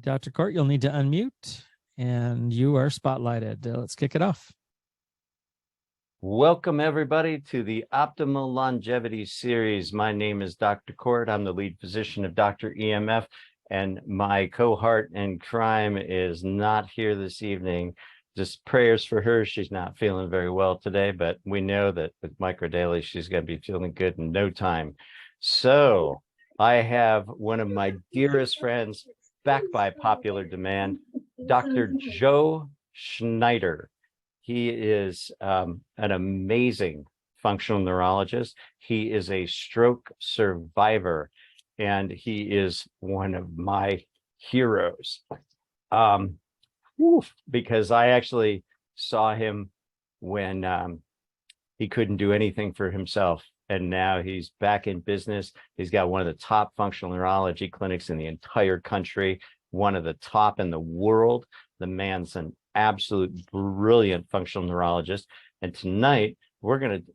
Dr. Kort, you'll need to unmute, and you are spotlighted. Let's kick it off. Welcome, everybody, to the Optimal Longevity Series. My name is Dr. Kort. I'm the lead physician of Dr. EMF, and my cohort in crime is not here this evening. Just prayers for her. She's not feeling very well today, but we know that with Microdaily, she's going to be feeling good in no time. So I have one of my dearest friends, back by popular demand, Dr. Joe Schneider. He is an amazing functional neurologist. He is a stroke survivor, and he is one of my heroes. Because I actually saw him when he couldn't do anything for himself. And now he's back in business. He's got one of the top functional neurology clinics in the entire country, one of the top in the world. The man's an absolute brilliant functional neurologist. And tonight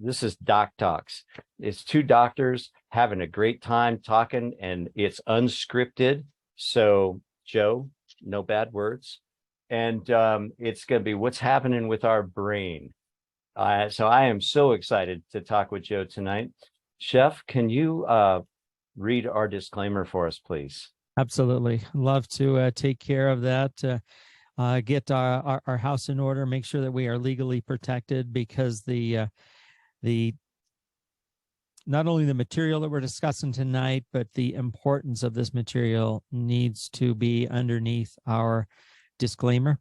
this is DocTalks. It's two doctors having a great time talking, and it's unscripted. So Joe, no bad words. And it's going to be what's happening with our brain. So I am so excited to talk with Joe tonight. Chef, can you read our disclaimer for us, please? Absolutely. Love to take care of that. Get our house in order, make sure that we are legally protected, because the not only the material that we're discussing tonight, but the importance of this material needs to be underneath our disclaimer.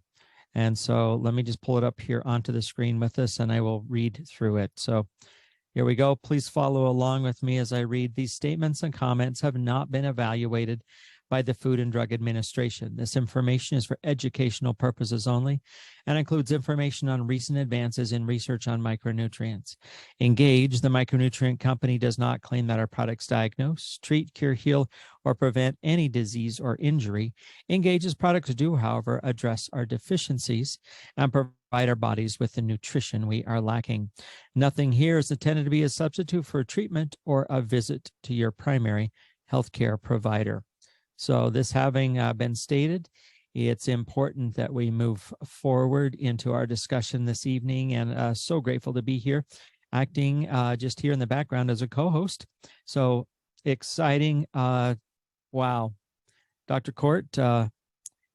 And so let me just pull it up here onto the screen with us, and I will read through it. So here we go. Please follow along with me as I read. These statements and comments have not been evaluated by the Food and Drug Administration. This information is for educational purposes only and includes information on recent advances in research on micronutrients. Engage, the micronutrient company, does not claim that our products diagnose, treat, cure, heal, or prevent any disease or injury. Engage's products do, however, address our deficiencies and provide our bodies with the nutrition we are lacking. Nothing here is intended to be a substitute for treatment or a visit to your primary healthcare provider. So this having been stated, it's important that we move forward into our discussion this evening, and so grateful to be here, acting just here in the background as a co-host. So exciting. Wow. Dr. Kort,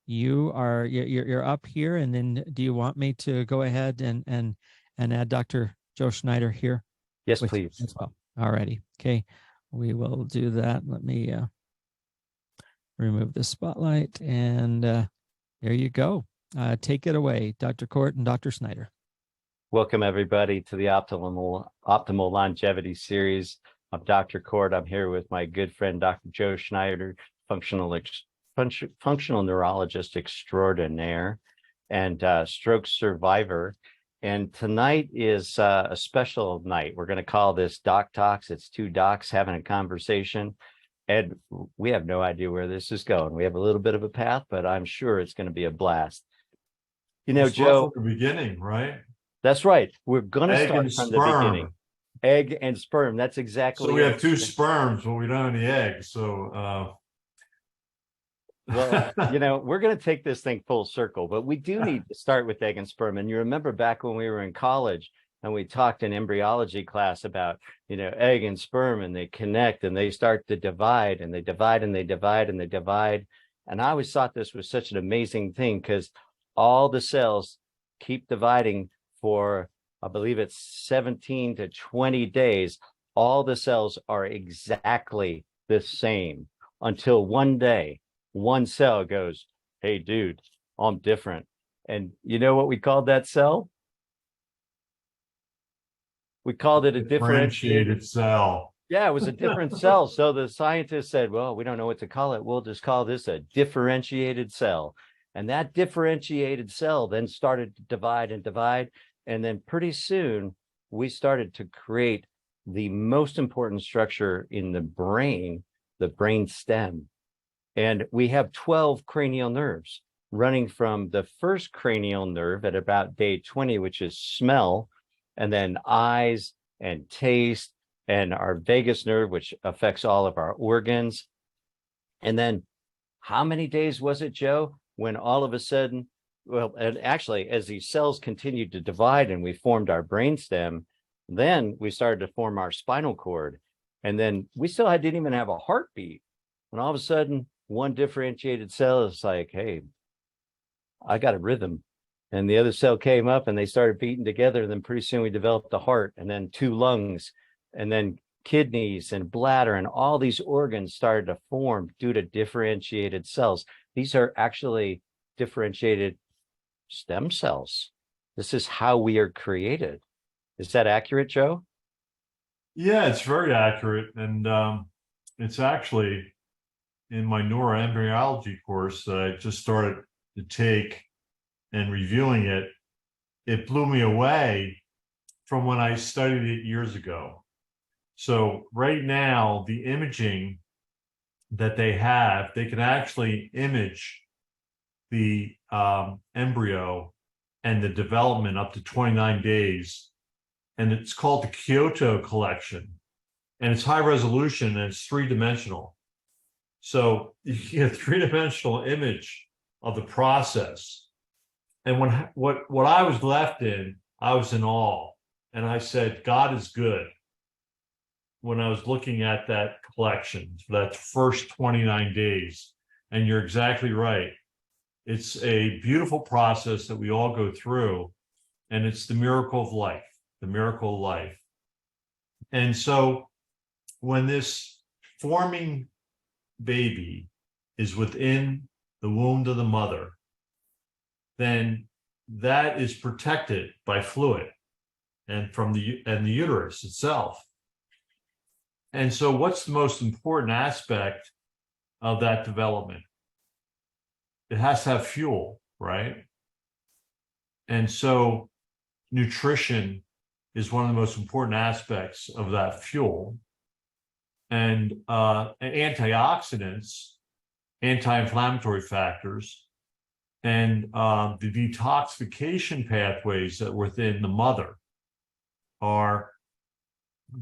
you're up here, and then do you want me to go ahead and add Dr. Joe Schneider here? Yes, please. As well. All righty. Okay. We will do that. Let me remove the spotlight, and there you go. Take it away, Dr. Kort and Dr. Schneider. Welcome, everybody, to the Optimal Longevity Series. I'm Dr. Kort. I'm here with my good friend, Dr. Joe Schneider, functional neurologist extraordinaire and stroke survivor. And tonight is a special night. We're going to call this Doc Talks. It's two docs having a conversation. And we have no idea where this is going. We have a little bit of a path, but I'm sure it's going to be a blast. You know, Joe, from the beginning, right? That's right. We're going to start from the beginning. Egg and sperm. That's exactly. So we have two sperms, but we don't have any eggs. So, well, you know, we're going to take this thing full circle, but we do need to start with egg and sperm. And you remember back when we were in college, and we talked in embryology class about, you know, egg and sperm, and they connect and they start to divide, and they divide and they divide and they divide. And I always thought this was such an amazing thing, because all the cells keep dividing for, I believe it's 17 to 20 days. All the cells are exactly the same until one day, one cell goes, hey, dude, I'm different. And you know what we called that cell? We called it a differentiated cell. Yeah, it was a different cell. So the scientists said, well, we don't know what to call it. We'll just call this a differentiated cell. And that differentiated cell then started to divide and divide. And then pretty soon we started to create the most important structure in the brain stem. And we have 12 cranial nerves running from the first cranial nerve at about day 20, which is smell, and then eyes and taste, and our vagus nerve, which affects all of our organs. And then how many days was it, Joe, when all of a sudden, well, and actually, as these cells continued to divide and we formed our brainstem, then we started to form our spinal cord. And then we still didn't even have a heartbeat. When all of a sudden, one differentiated cell is like, hey, I got a rhythm. And the other cell came up and they started beating together. And then pretty soon we developed a heart, and then 2 lungs, and then kidneys and bladder, and all these organs started to form due to differentiated cells. These are actually differentiated stem cells. This is how we are created. Is that accurate, Joe? Yeah, it's very accurate. And it's actually in my neuroembryology course that I just started to take and reviewing it. It blew me away from when I studied it years ago. So right now, the imaging that they have, they can actually image the embryo and the development up to 29 days. And it's called the Kyoto collection. And it's high resolution and it's 3-dimensional. So you get a 3-dimensional image of the process. And what I was left in, I was in awe. And I said, God is good. When I was looking at that collection, that first 29 days. And you're exactly right. It's a beautiful process that we all go through. And it's the miracle of life, the miracle of life. And so when this forming baby is within the womb of the mother, then that is protected by fluid and from the uterus itself. And so what's the most important aspect of that development? It has to have fuel, right? And so nutrition is one of the most important aspects of that fuel. And antioxidants, anti-inflammatory factors, and the detoxification pathways that are within the mother are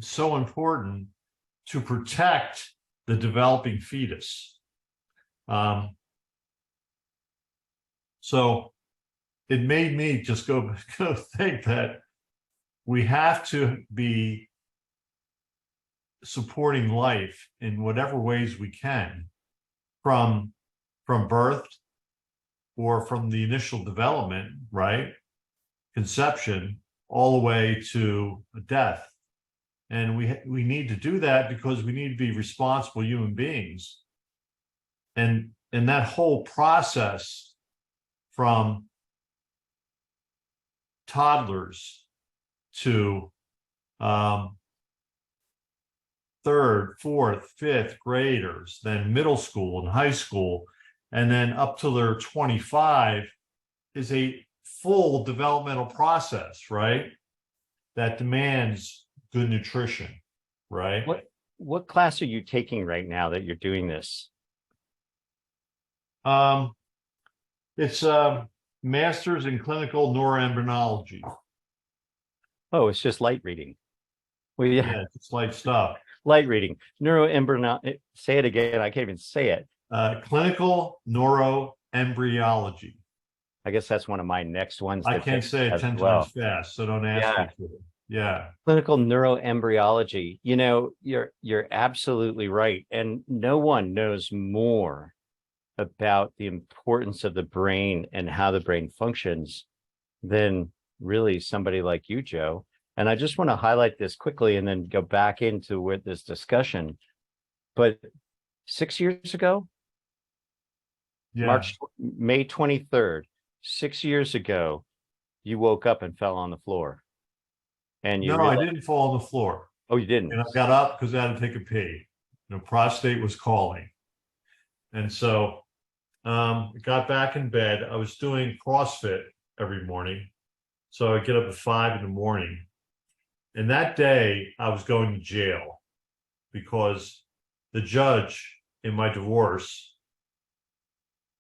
so important to protect the developing fetus. So it made me just go think that we have to be supporting life in whatever ways we can, from birth or from the initial development, right? Conception, all the way to death. And we need to do that because we need to be responsible human beings. And that whole process from toddlers to 3rd, 4th, 5th graders, then middle school and high school, and then up till they're 25 is a full developmental process, right? That demands good nutrition, right? What class are you taking right now that you're doing this? It's a master's in clinical neuroembryology. Oh, it's just light reading. Well, Yeah, it's light stuff. Light reading. Neuroembryology. Say it again. I can't even say it. Clinical neuroembryology. I guess that's one of my next ones. I can't say it 10 times fast, so don't ask me to. Yeah. Clinical neuroembryology. You know, you're absolutely right. And no one knows more about the importance of the brain and how the brain functions than really somebody like you, Joe. And I just want to highlight this quickly and then go back into with this discussion. But 6 years ago, May 23rd, 6 years ago, you woke up and fell on the floor. And you I didn't fall on the floor. Oh, you didn't? And I got up because I had to take a pee. Prostate was calling. And so I got back in bed. I was doing CrossFit every morning. So I get up at 5 in the morning. And that day I was going to jail because the judge in my divorce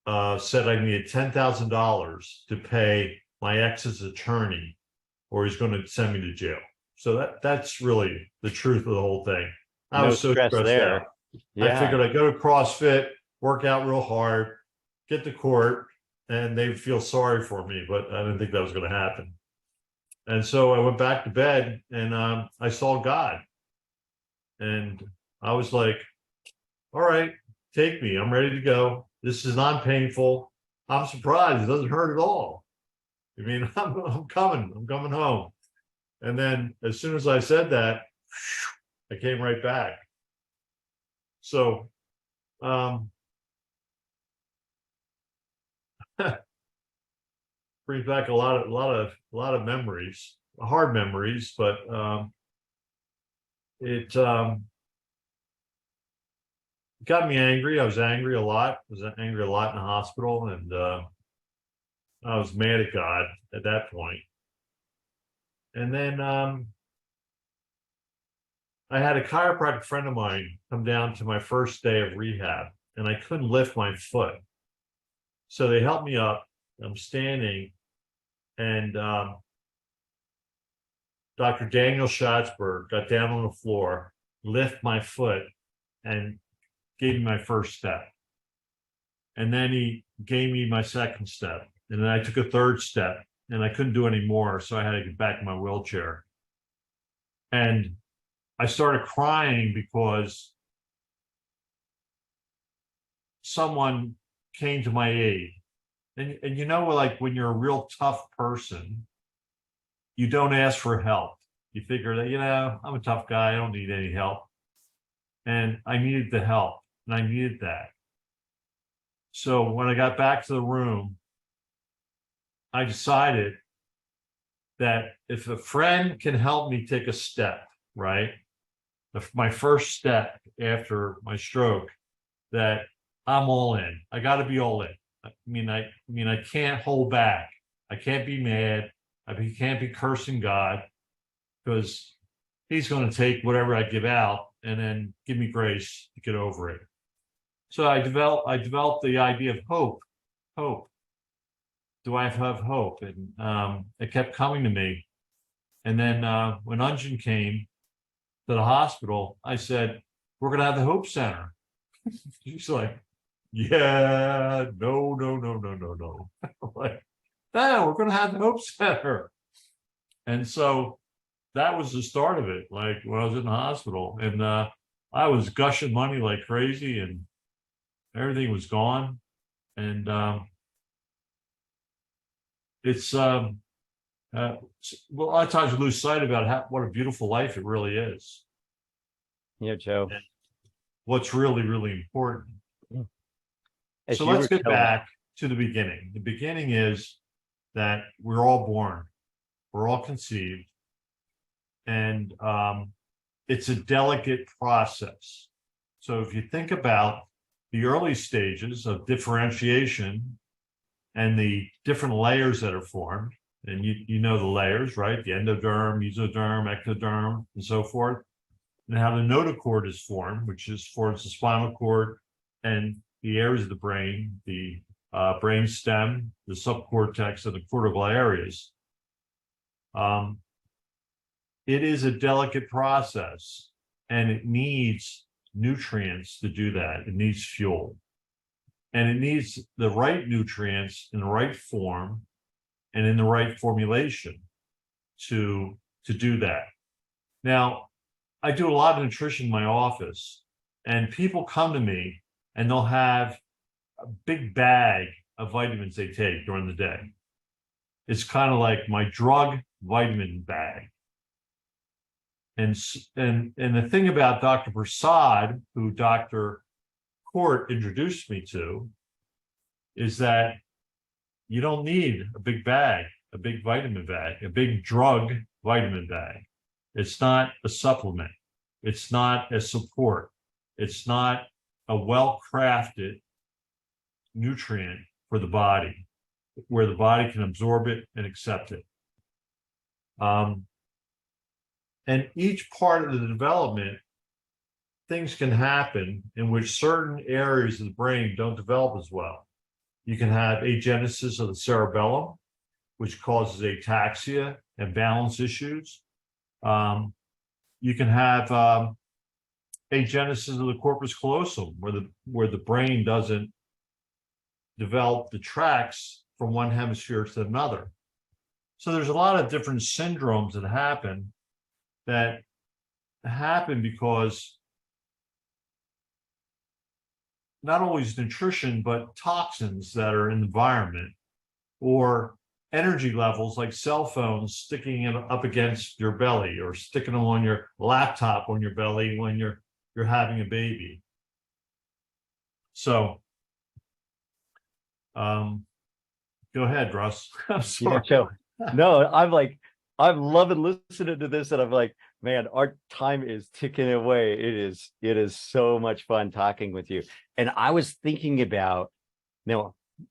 said I needed $10,000 to pay my ex's attorney or he's going to send me to jail. So that's really the truth of the whole thing. I was so stressed out. Yeah. I figured I'd go to CrossFit, work out real hard, get to court, and they feel sorry for me, but I didn't think that was going to happen. And so I went back to bed, and I saw God. And I was like, all right, take me. I'm ready to go. This is non-painful. I'm surprised. It doesn't hurt at all. I mean, I'm coming. I'm coming home. And then as soon as I said that, I came right back. So, brings back a lot of memories, hard memories, but it got me angry. I was angry a lot. I was angry a lot in the hospital, and I was mad at God at that point. And then I had a chiropractic friend of mine come down to my first day of rehab, and I couldn't lift my foot. So they helped me up. I'm standing, and Dr. Daniel Schatzberg got down on the floor, lift my foot, and gave me my first step. And then he gave me my second step. And then I took a third step, and I couldn't do any more, so I had to get back in my wheelchair. And I started crying because someone came to my aid. And you know, like when you're a real tough person, you don't ask for help. You figure that, you know, I'm a tough guy, I don't need any help. And I needed the help, and I needed that. So when I got back to the room, I decided that if a friend can help me take a step, right? My first step after my stroke, that I'm all in. I got to be all in. I mean, I can't hold back. I can't be mad. I can't be cursing God, because he's going to take whatever I give out and then give me grace to get over it. So I developed the idea of hope. Hope. Do I have hope? And it kept coming to me. And then when Unjin came to the hospital, I said, we're going to have the Hope Center. She's like, yeah, no. Like, no, we're going to have the Hope Center. And so that was the start of it. Like when I was in the hospital, and I was gushing money like crazy, and everything was gone. And it's well, a lot of times we lose sight about what a beautiful life it really is. Yeah, Joe. And what's really, really important. As So you let's were get telling- back to the beginning. The beginning is that we're all born, we're all conceived, and it's a delicate process. So if you think about the early stages of differentiation and the different layers that are formed, and you know the layers, right? The endoderm, mesoderm, ectoderm, and so forth, and how the notochord is formed, which is forms the spinal cord and the areas of the brain, the brain stem, the subcortex, and the cortical areas. It is a delicate process, and it needs nutrients to do that. It needs fuel, and it needs the right nutrients in the right form and in the right formulation to do that. Now, I do a lot of nutrition in my office, and people come to me and they'll have a big bag of vitamins they take during the day. It's kind of like my drug vitamin bag. And the thing about Dr. Prasad, who Dr. Kort introduced me to, is that you don't need a big bag, a big vitamin bag, a big drug vitamin bag. It's not a supplement. It's not a support. It's not a well-crafted nutrient for the body, where the body can absorb it and accept it. And each part of the development, things can happen in which certain areas of the brain don't develop as well. You can have agenesis of the cerebellum, which causes ataxia and balance issues. You can have agenesis of the corpus callosum, where the brain doesn't develop the tracks from one hemisphere to another. So there's a lot of different syndromes that happen because not always nutrition, but toxins that are in the environment, or energy levels like cell phones sticking it up against your belly, or sticking them on your laptop on your belly when you're having a baby. So go ahead, Russ. I'm sorry. Joe. No, I'm loving listening to this, and I'm like, man, our time is ticking away. It is so much fun talking with you. And I was thinking about,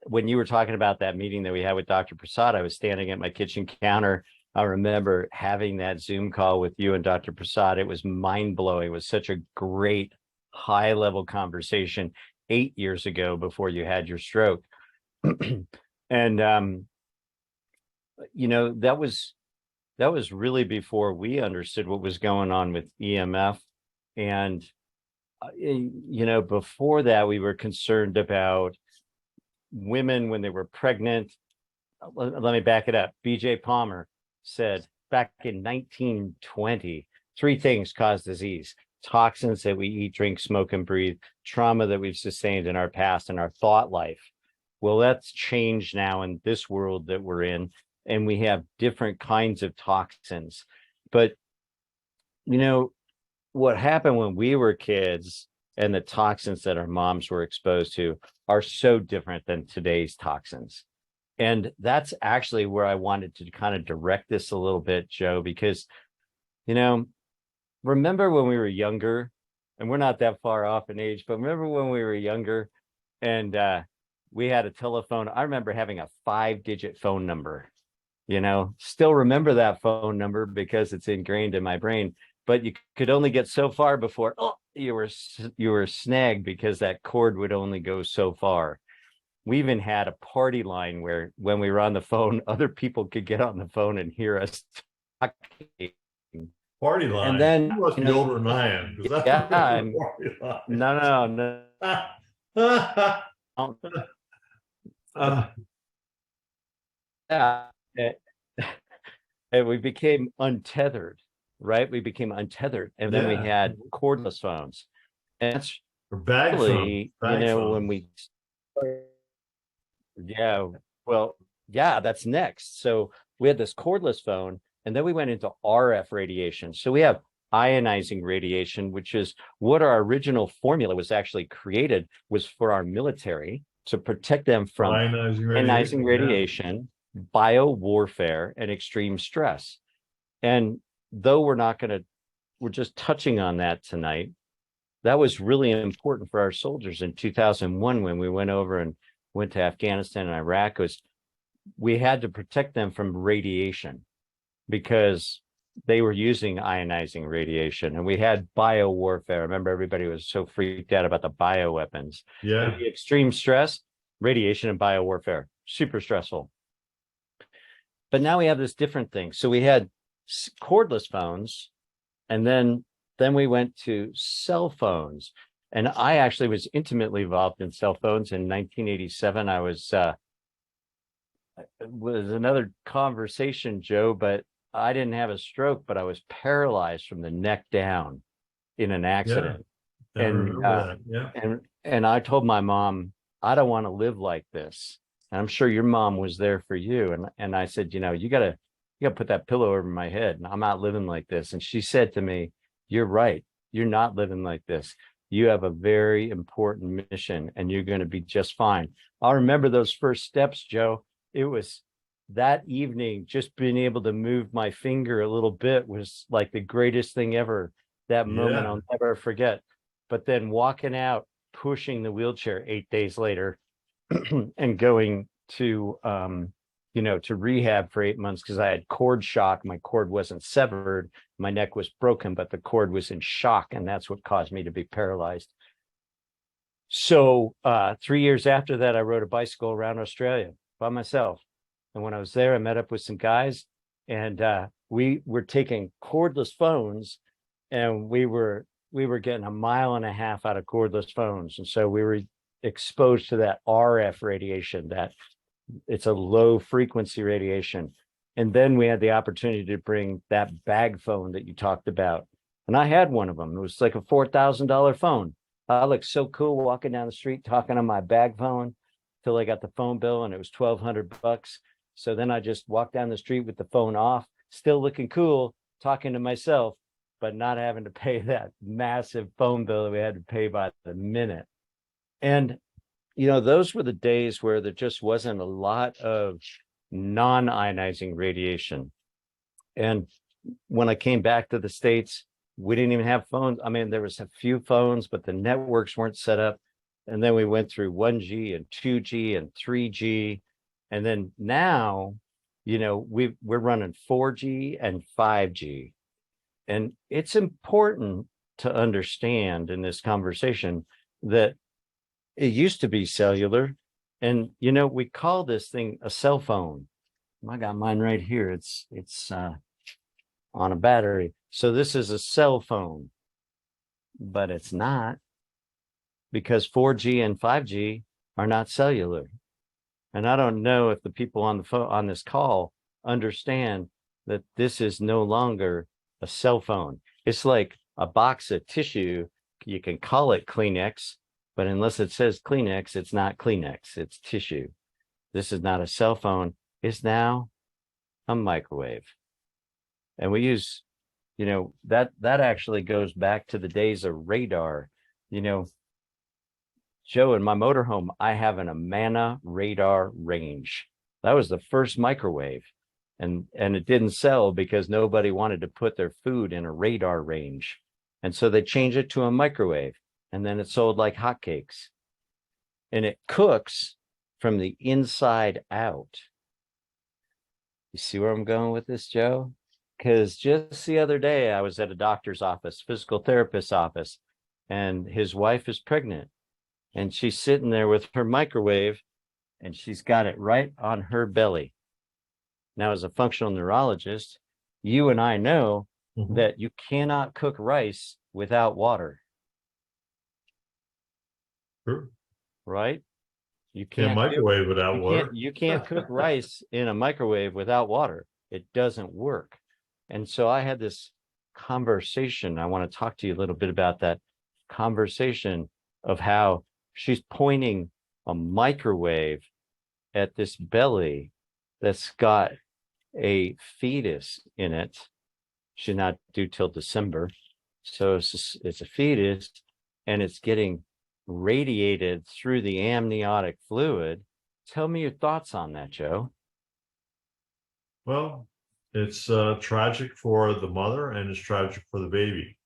when you were talking about that meeting that we had with Dr. Prasad, I was standing at my kitchen counter. I remember having that Zoom call with you and Dr. Prasad. It was mind-blowing. It was such a great high-level conversation 8 years ago before you had your stroke. And that was really before we understood what was going on with EMF. And before that, we were concerned about women when they were pregnant. Let me back it up. BJ Palmer said back in 1920, 3 things cause disease: toxins that we eat, drink, smoke, and breathe, trauma that we've sustained in our past, and our thought life. Well, that's changed now in this world that we're in, and we have different kinds of toxins. But, what happened when we were kids and the toxins that our moms were exposed to are so different than today's toxins. And that's actually where I wanted to kind of direct this a little bit, Joe, because, remember when we were younger, and we're not that far off in age, but remember when we were younger and we had a telephone. I remember having a 5-digit phone number, still remember that phone number because it's ingrained in my brain, but you could only get so far before you were snagged because that cord would only go so far. We even had a party line where when we were on the phone, other people could get on the phone and hear us talking. Party line. And then you must be older than I am. Yeah, no. And we became untethered, right? We became untethered, and then we had cordless phones. And that's really, when we, that's next. So we had this cordless phone, and then we went into RF radiation. So we have ionizing radiation, which is what our original formula was actually created, was for our military to protect them from ionizing radiation, bio warfare, and extreme stress. And though we're just touching on that tonight, that was really important for our soldiers in 2001 when we went to Afghanistan and Iraq. We had to protect them from radiation because they were using ionizing radiation, and we had bio warfare. I remember everybody was so freaked out about the bioweapons. Yeah. The extreme stress, radiation and bio warfare, super stressful. But now we have this different thing. So we had cordless phones, and then we went to cell phones. And I actually was intimately involved in cell phones in 1987. I was another conversation, Joe, but I didn't have a stroke, but I was paralyzed from the neck down in an accident. And I told my mom, I don't want to live like this. And I'm sure your mom was there for you. And I said, you gotta put that pillow over my head. And I'm not living like this. And she said to me, you're right. You're not living like this. You have a very important mission, and you're going to be just fine. I'll remember those first steps, Joe. It was that evening, just being able to move my finger a little bit was like the greatest thing ever. That moment I'll never forget. But then walking out, pushing the wheelchair 8 days later and going to, to rehab for 8 months because I had cord shock. My cord wasn't severed. My neck was broken, but the cord was in shock. And that's what caused me to be paralyzed. So 3 years after that, I rode a bicycle around Australia by myself. And when I was there, I met up with some guys, and we were taking cordless phones, and we were we were getting 1.5 miles out of cordless phones. And so we were exposed to that RF radiation, that it's a low frequency radiation. And then we had the opportunity to bring that bag phone that you talked about. And I had one of them. It was like a $4,000 phone. I looked so cool walking down the street talking on my bag phone till I got the phone bill, and it was $1,200. So then I just walked down the street with the phone off, still looking cool, talking to myself, but not having to pay that massive phone bill that we had to pay by the minute. And, you know, those were the days where there just wasn't a lot of non-ionizing radiation. And when I came back to the States, we didn't even have phones. I mean, there was a few phones, but the networks weren't set up. And then we went through 1G and 2G and 3G. And then now, you know, we're running 4G and 5G. And it's important to understand in this conversation that it used to be cellular. And, you know, we call this thing a cell phone. I got mine right here. It's on a battery. So this is a cell phone, but it's not, because 4G and 5G are not cellular. And I don't know if the people on the phone on this call understand that this is no longer a cell phone. It's like a box of tissue. You can call it Kleenex, but unless it says Kleenex, it's not Kleenex, it's tissue. This is not a cell phone. It's now a microwave. And we use, you know, that actually goes back to the days of radar. You know, Joe, in my motorhome, I have an Amana radar range. That was the first microwave. And it didn't sell because nobody wanted to put their food in a radar range. And so they changed it to a microwave, and then it sold like hotcakes. And it cooks from the inside out. You see where I'm going with this, Joe? Because just the other day, I was at a doctor's office, physical therapist's office, and his wife is pregnant. And she's sitting there with her microwave, and she's got it right on her belly. Now, as a functional neurologist, you and I know that you cannot cook rice without water. Sure. Right? You Can't microwave without water. You can't cook rice in a microwave without water. It doesn't work. And so I had this conversation. I want to talk to you a little bit about that conversation of how she's pointing a microwave at this belly that's got a fetus in it. She's not due till December. So it's a fetus, and it's getting radiated through the amniotic fluid. Tell me your thoughts on that, Joe. Well, it's tragic for the mother, and it's tragic for the baby.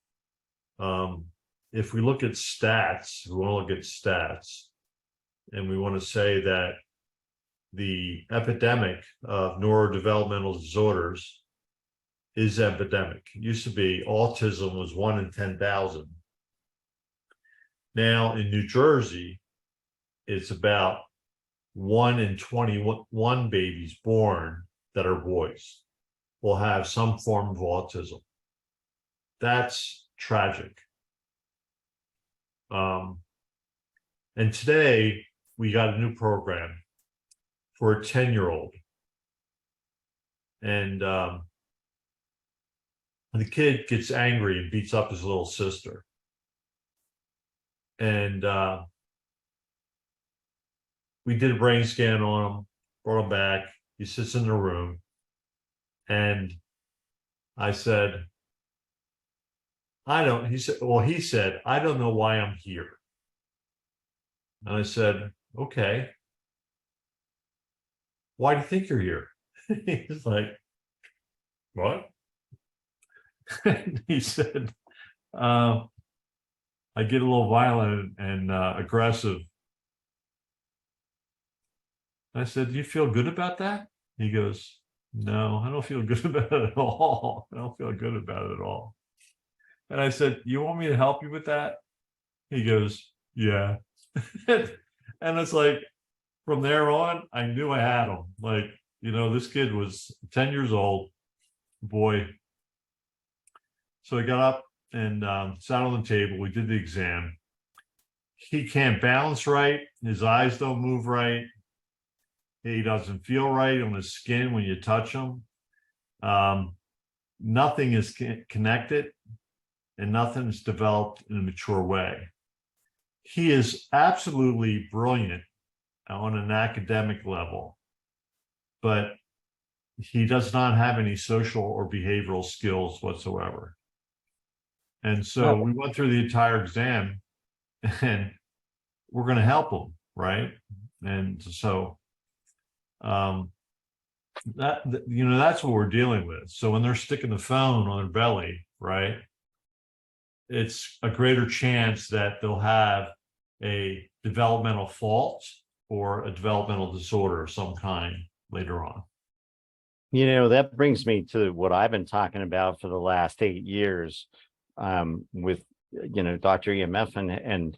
If we look at stats, we want to look at stats, and we want to say that the epidemic of neurodevelopmental disorders is epidemic. It used to be autism was 1 in 10,000. Now in New Jersey, it's about 1 in 21 babies born that are boys will have some form of autism. That's tragic. And today we got a new program for a 10-year-old. And the kid gets angry and beats up his little sister. And we did a brain scan on him, brought him back. He sits in the room. And I said, he said, I don't know why I'm here. And I said, okay. Why do you think you're here? He's like, what? And he said, I get a little violent and aggressive. I said, do you feel good about that? He goes, no, I don't feel good about it at all. I don't feel good about it at all. And I said, you want me to help you with that? He goes, yeah. And it's like, from there on, I knew I had him. Like, you know, this kid was 10 years old, boy. So he got up, and sat on the table. We did the exam. He can't balance right. His eyes don't move right. He doesn't feel right on his skin when you touch him. Nothing is connected, and nothing is developed in a mature way. He is absolutely brilliant on an academic level, but he does not have any social or behavioral skills whatsoever. And so we went through the entire exam, and we're going to help him, right? And so that's what we're dealing with. So when they're sticking the phone on their belly, right, it's a greater chance that they'll have a developmental fault or a developmental disorder of some kind later on. That brings me to what I've been talking about for the last 8 years with, Dr. EMF and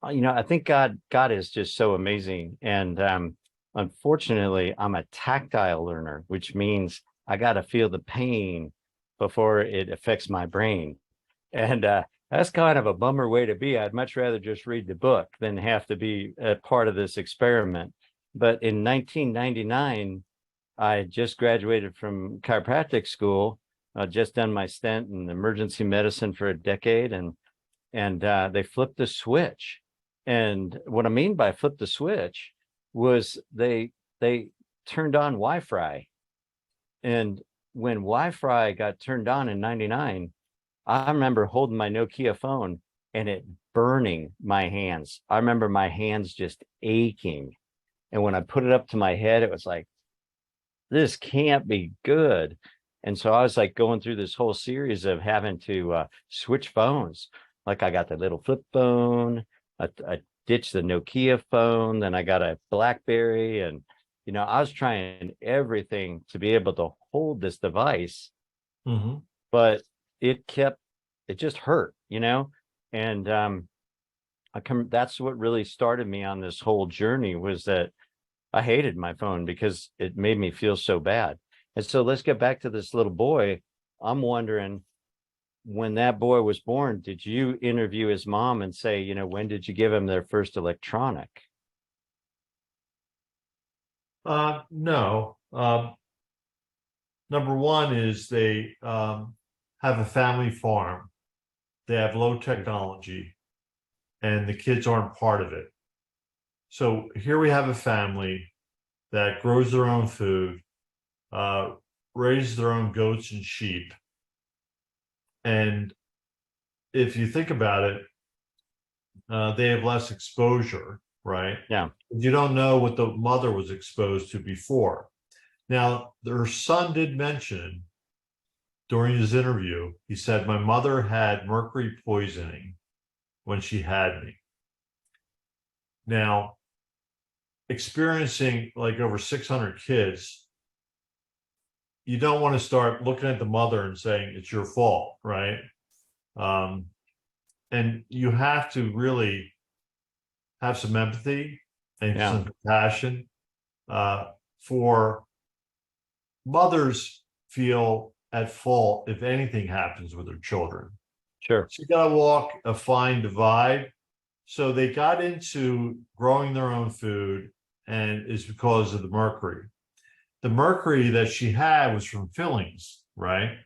I think God is just so amazing. And unfortunately, I'm a tactile learner, which means I got to feel the pain before it affects my brain. And that's kind of a bummer way to be. I'd much rather just read the book than have to be a part of this experiment. But in 1999, I just graduated from chiropractic school. I'd just done my stint in emergency medicine for a decade, and they flipped the switch. And what I mean by flip the switch was they turned on Wi-Fi. And when Wi-Fi got turned on in 99, I remember holding my Nokia phone and it burning my hands. I remember my hands just aching. And when I put it up to my head, it was like, this can't be good. And so I was like going through this whole series of having to switch phones. Like I got the little flip phone, I ditched the Nokia phone, then I got a BlackBerry, and I was trying everything to be able to hold this device, but it just hurt, and that's what really started me on this whole journey, was that I hated my phone because it made me feel so bad. And so let's get back to this little boy. I'm wondering, when that boy was born, did you interview his mom and say, when did you give him their first electronic? No. Number one is they have a family farm. They have low technology, and the kids aren't part of it. So here we have a family that grows their own food, raises their own goats and sheep. And if you think about it, they have less exposure, right? Yeah. You don't know what the mother was exposed to before. Now, their son did mention during his interview, he said, my mother had mercury poisoning when she had me. Now, experiencing like over 600 kids, you don't want to start looking at the mother and saying it's your fault, right? And you have to really have some empathy and some compassion. For mothers feel at fault if anything happens with their children. Sure. So you got to walk a fine divide. So they got into growing their own food, and it's because of the mercury. The mercury that she had was from fillings, right?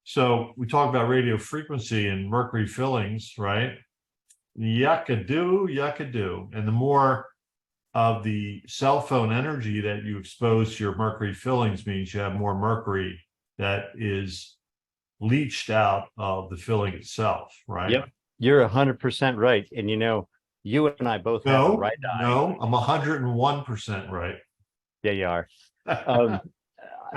So we talk about radio frequency and mercury fillings, right? Yucka-do. And the more of the cell phone energy that you expose to your mercury fillings means you have more mercury that is leached out of the filling itself, right? Yep. You're 100% right. And you and I both have a right eye. No, I'm 101% right. Yeah, you are.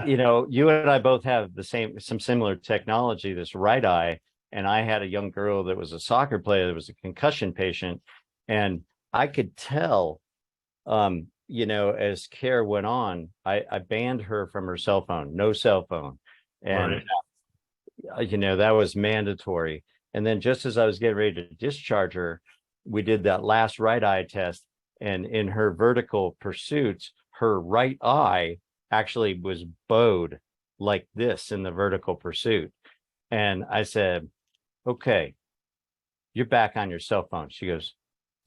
You and I both have some similar technology, this right eye. And I had a young girl that was a soccer player that was a concussion patient. And I could tell, as care went on, I banned her from her cell phone, no cell phone. And, that was mandatory. And then just as I was getting ready to discharge her, we did that last right eye test. And in her vertical pursuits, her right eye actually was bowed like this in the vertical pursuit. And I said, okay, you're back on your cell phone. She goes,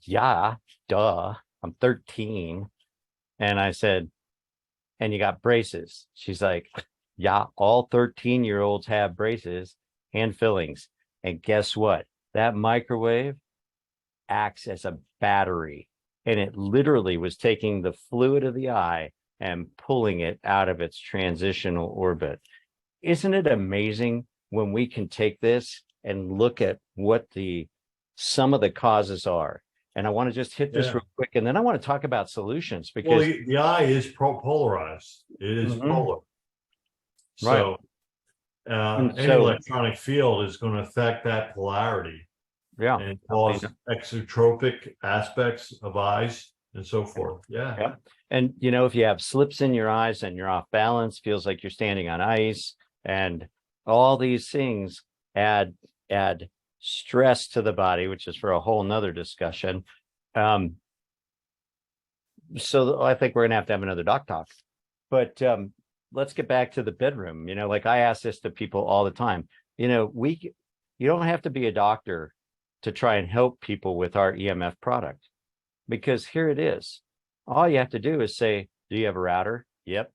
yeah, duh, I'm 13. And I said, and you got braces. She's like, yeah, all 13-year-olds have braces and fillings. And guess what? That microwave acts as a battery. And it literally was taking the fluid of the eye and pulling it out of its transitional orbit. Isn't it amazing when we can take this and look at what some of the causes are? And I want to just hit this real quick, and then I want to talk about solutions, because the eye is polarized. It is polar. Right. So any electronic field is going to affect that polarity. Yeah. And cause exotropic aspects of eyes and so forth. Yeah. And if you have slips in your eyes and you're off balance, feels like you're standing on ice, and all these things add stress to the body, which is for a whole nother discussion. So I think we're gonna have another doc talk. But let's get back to the bedroom. Like I ask this to people all the time. You don't have to be a doctor to try and help people with our EMF product, because here it is. All you have to do is say, do you have a router? Yep.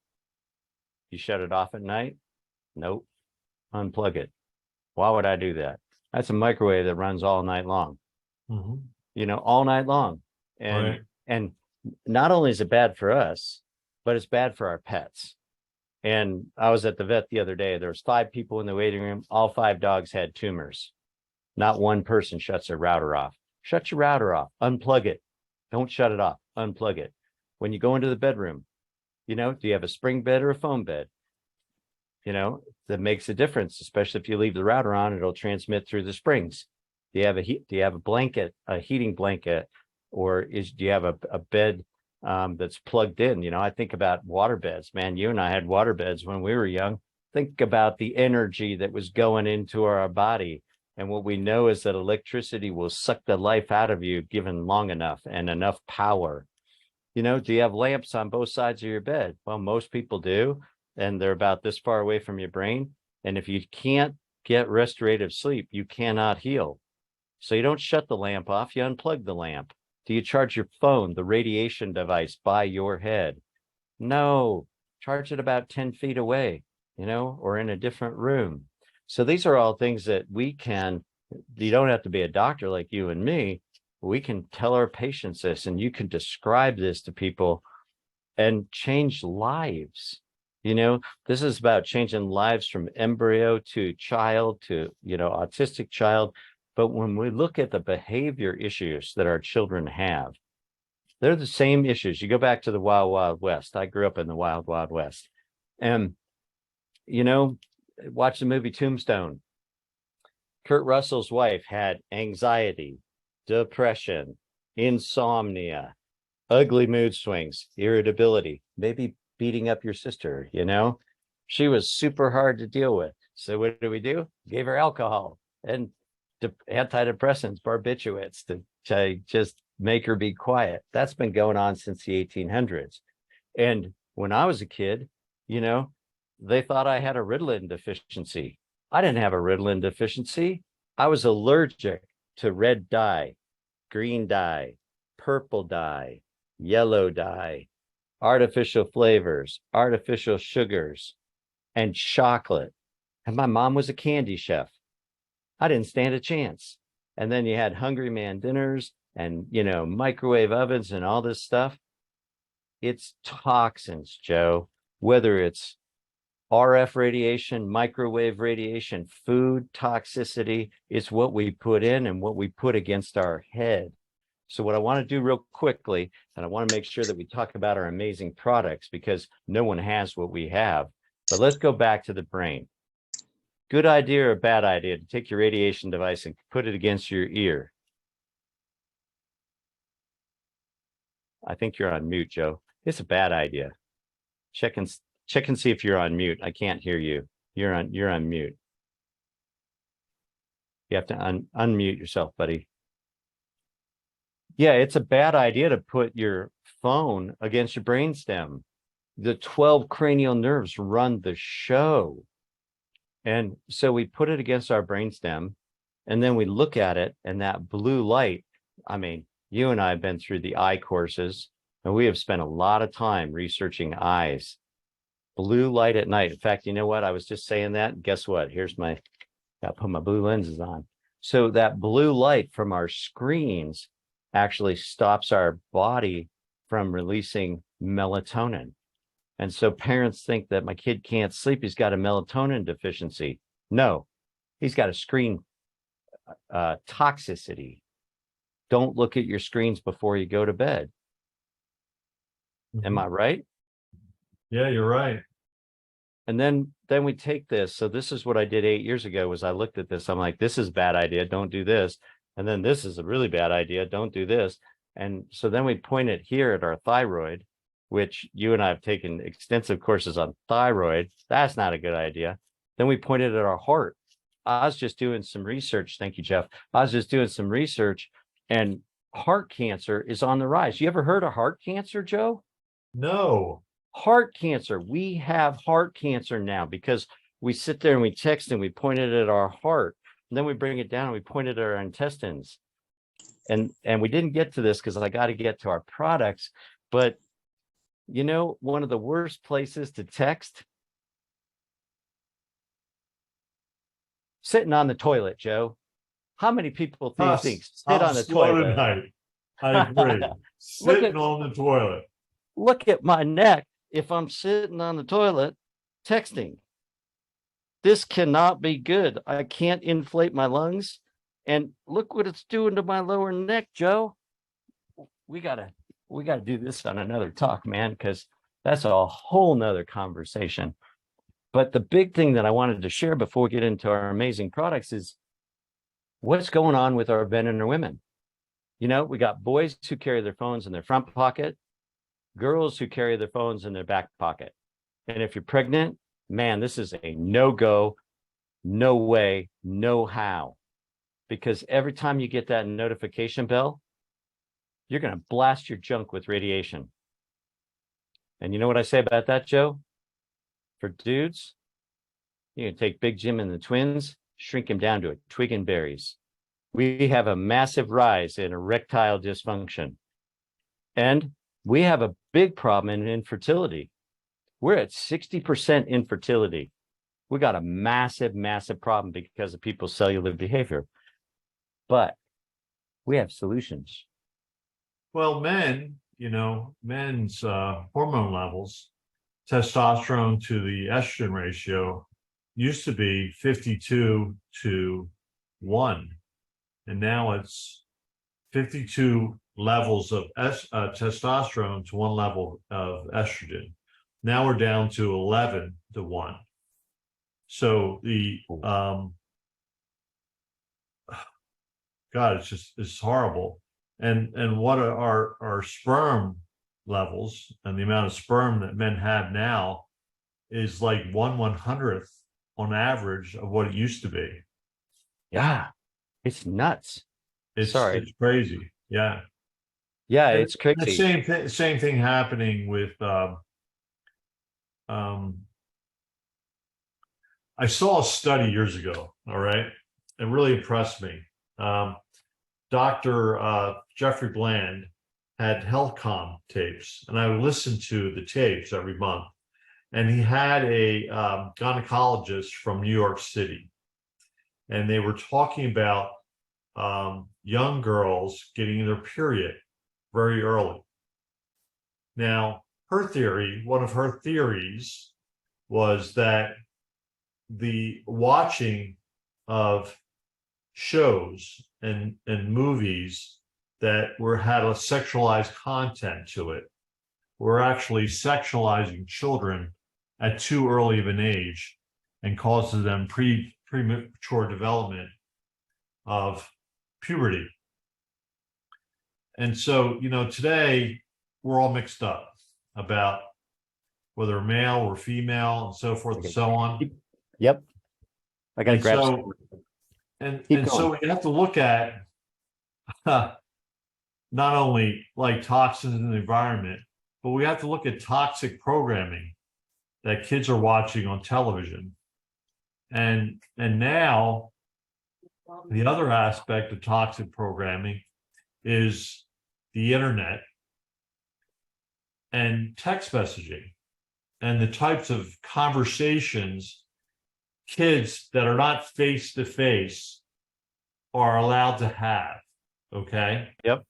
You shut it off at night? Nope. Unplug it. Why would I do that? That's a microwave that runs all night long. All night long. And not only is it bad for us, but it's bad for our pets. And I was at the vet the other day. There was 5 people in the waiting room. All 5 dogs had tumors. Not one person shuts their router off. Shut your router off. Unplug it. Don't shut it off. Unplug it. When you go into the bedroom, do you have a spring bed or a foam bed? That makes a difference, especially if you leave the router on, it'll transmit through the springs. Do you have a blanket, a heating blanket, or do you have a bed that's plugged in? I think about water beds, man. You and I had water beds when we were young. Think about the energy that was going into our body. And what we know is that electricity will suck the life out of you given long enough and enough power. Do you have lamps on both sides of your bed? Well, most people do. And they're about this far away from your brain. And if you can't get restorative sleep, you cannot heal. So you don't shut the lamp off, you unplug the lamp. Do you charge your phone, the radiation device, by your head? No, charge it about 10 feet away, or in a different room. So these are all things that you don't have to be a doctor like you and me. We can tell our patients this, and you can describe this to people and change lives. This is about changing lives from embryo to child to, autistic child. But when we look at the behavior issues that our children have, they're the same issues. You go back to the Wild, Wild West. I grew up in the Wild, Wild West. And, watch the movie Tombstone. Kurt Russell's wife had anxiety, depression, insomnia, ugly mood swings, irritability, maybe beating up your sister. She was super hard to deal with. So what do? Gave her alcohol and antidepressants, barbiturates to just make her be quiet. That's been going on since the 1800s. And when I was a kid, they thought I had a Ritalin deficiency. I didn't have a Ritalin deficiency. I was allergic to red dye, green dye, purple dye, yellow dye, artificial flavors, artificial sugars, and chocolate. And my mom was a candy chef. I didn't stand a chance. And then you had Hungry Man dinners and, microwave ovens and all this stuff. It's toxins, Joe, whether it's RF radiation, microwave radiation, food toxicity, it's what we put in and what we put against our head. So what I want to do real quickly, and I want to make sure that we talk about our amazing products, because no one has what we have. But let's go back to the brain. Good idea or bad idea to take your radiation device and put it against your ear? I think you're on mute, Joe. It's a bad idea. Check and see if you're on mute. I can't hear you. You're on mute. You have to unmute yourself, buddy. Yeah, it's a bad idea to put your phone against your brainstem. The 12 cranial nerves run the show. And so we put it against our brainstem, and then we look at it, and that blue light, I mean, you and I have been through the eye courses, and we have spent a lot of time researching eyes. Blue light at night. In fact, you know what? I was just saying that. Guess what? Here's my, got to put my blue lenses on. So that blue light from our screens actually stops our body from releasing melatonin. And so parents think that my kid can't sleep. He's got a melatonin deficiency. No, he's got a screen toxicity. Don't look at your screens before you go to bed. Am I right? Yeah, you're right. And then we take this. So this is what I did 8 years ago was I looked at this. I'm like, this is a bad idea. Don't do this. And then this is a really bad idea. Don't do this. And so then we point it here at our thyroid, which you and I have taken extensive courses on thyroid. That's not a good idea. Then we point it at our heart. I was just doing some research. Thank you, Jeff. I was just doing some research, and heart cancer is on the rise. You ever heard of heart cancer, Joe? No. Heart cancer. We have heart cancer now because we sit there and we text and we point it at our heart. And then we bring it down and we point it at our intestines. And we didn't get to this because I got to get to our products. But you know, one of the worst places to text? Sitting on the toilet, Joe. How many people think sit on the toilet? Tonight. I agree. Sitting on the toilet. Look at my neck if I'm sitting on the toilet texting. This cannot be good. I can't inflate my lungs. And look what it's doing to my lower neck, Joe. We gotta do this on another talk, man, because that's a whole nother conversation. But the big thing that I wanted to share before we get into our amazing products is what's going on with our men and our women. You know, we got boys who carry their phones in their front pocket, girls who carry their phones in their back pocket. And if you're pregnant, man, this is a no-go, no way, no how. Because every time you get that notification bell, you're going to blast your junk with radiation. And you know what I say about that, Joe? For dudes, you can take Big Jim and the twins, shrink him down to a twig and berries. We have a massive rise in erectile dysfunction. And we have a big problem in infertility. We're at 60% infertility. We got a massive, massive problem because of people's cellular behavior. But we have solutions. Well, men, you know, men's hormone levels, testosterone to the estrogen ratio used to be 52 to 1. And now it's 52 levels of testosterone to 1 level of estrogen. Now we're down to 11 to 1. So the, God, it's horrible. And what are our sperm levels and the amount of sperm that men have now is like 1/100th on average of what it used to be. Yeah, it's nuts. It's crazy. Yeah. Yeah, it's crazy. The same thing happening with I saw a study years ago, all right? It really impressed me. Dr. Jeffrey Bland had HealthCom tapes, and I would listen to the tapes every month. And he had a gynecologist from New York City, and they were talking about young girls getting their period very early. Now, one of her theories was that the watching of shows and movies that had a sexualized content to it were actually sexualizing children at too early of an age and causes them premature development of puberty. And so, you know, today we're all mixed up about whether male or female and so forth and so on. Yep. I got to grab some. And so we have to look at not only like toxins in the environment, but we have to look at toxic programming that kids are watching on television. And now the other aspect of toxic programming is the internet and text messaging and the types of conversations kids that are not face to face are allowed to have. Okay. Yep.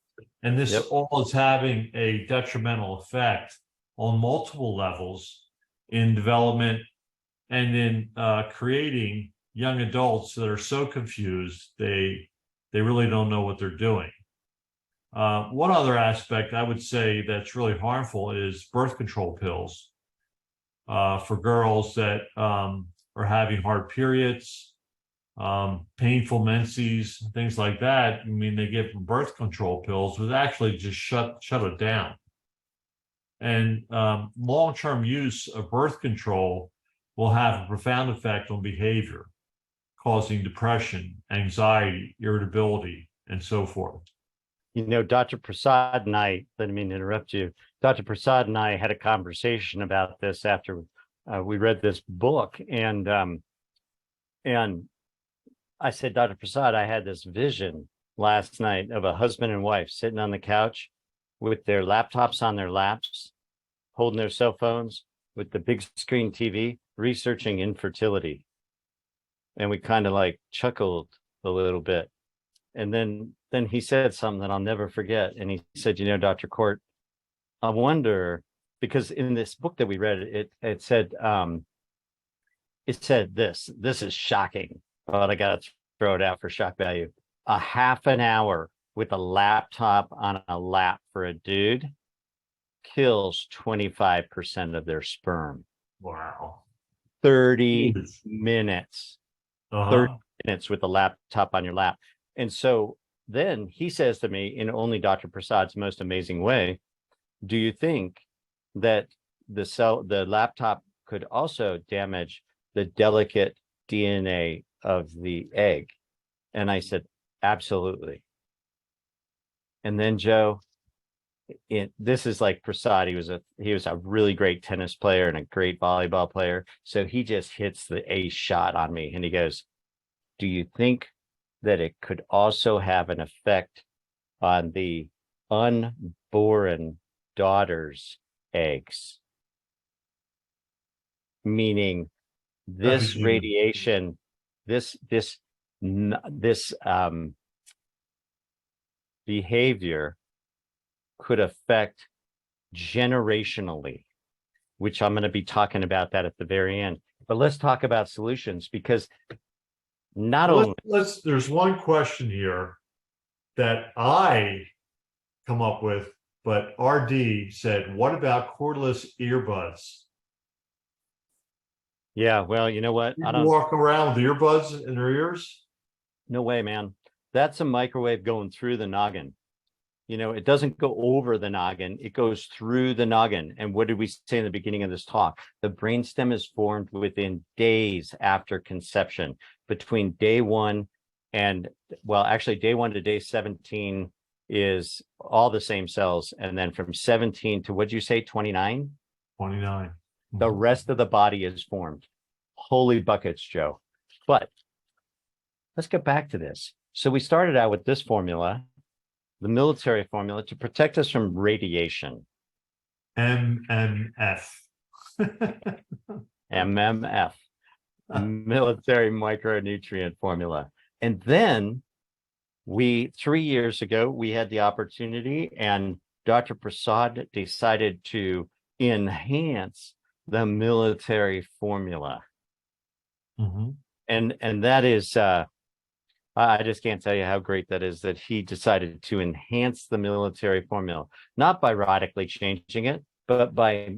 And this Yep. all is having a detrimental effect on multiple levels in development and in creating young adults that are so confused they really don't know what they're doing. One other aspect I would say that's really harmful is birth control pills for girls that are having hard periods, painful menses, things like that. I mean, they give them birth control pills, but actually just shut it down. And long-term use of birth control will have a profound effect on behavior, causing depression, anxiety, irritability, and so forth. You know, Dr. Prasad and I, let me interrupt you. Dr. Prasad and I had a conversation about this after we read this book, and I said, Dr. Prasad, I had this vision last night of a husband and wife sitting on the couch with their laptops on their laps, holding their cell phones with the big screen TV, researching infertility. And we kind of like chuckled a little bit. And then he said something that I'll never forget. And he said, you know, Dr. Kort, I wonder, because in this book that we read, it said this is shocking, but I got to throw it out for shock value. A half an hour with a laptop on a lap for a dude kills 25% of their sperm. Wow. 30 minutes. 30 minutes with a laptop on your lap. And so then he says to me, in only Dr. Prasad's most amazing way, do you think that the laptop could also damage the delicate DNA of the egg? And I said, absolutely. And then Joe, this is like Prasad. He was a really great tennis player and a great volleyball player. So he just hits the ace shot on me, and he goes, do you think that it could also have an effect on the unborn daughter's eggs? Meaning this radiation, this behavior could affect generationally, which I'm going to be talking about that at the very end. But let's talk about solutions, because there's one question here that I come up with, but RD said, what about cordless earbuds? Yeah, well, you know what? I don't walk around with earbuds in their ears. No way, man. That's a microwave going through the noggin. You know, it doesn't go over the noggin, it goes through the noggin. And what did we say in the beginning of this talk? The brainstem is formed within days after conception. Between day 1 and, well, actually day 1 to day 17 is all the same cells. And then from 17 to, what'd you say, 29? 29. The rest of the body is formed. Holy buckets, Joe. But let's get back to this. So we started out with this formula, the military formula, to protect us from radiation. MMF. MMF. Military micronutrient formula. And then 3 years ago, we had the opportunity, and Dr. Prasad decided to enhance the military formula. Mm-hmm. And that is, I just can't tell you how great that is, that he decided to enhance the military formula, not by radically changing it, but by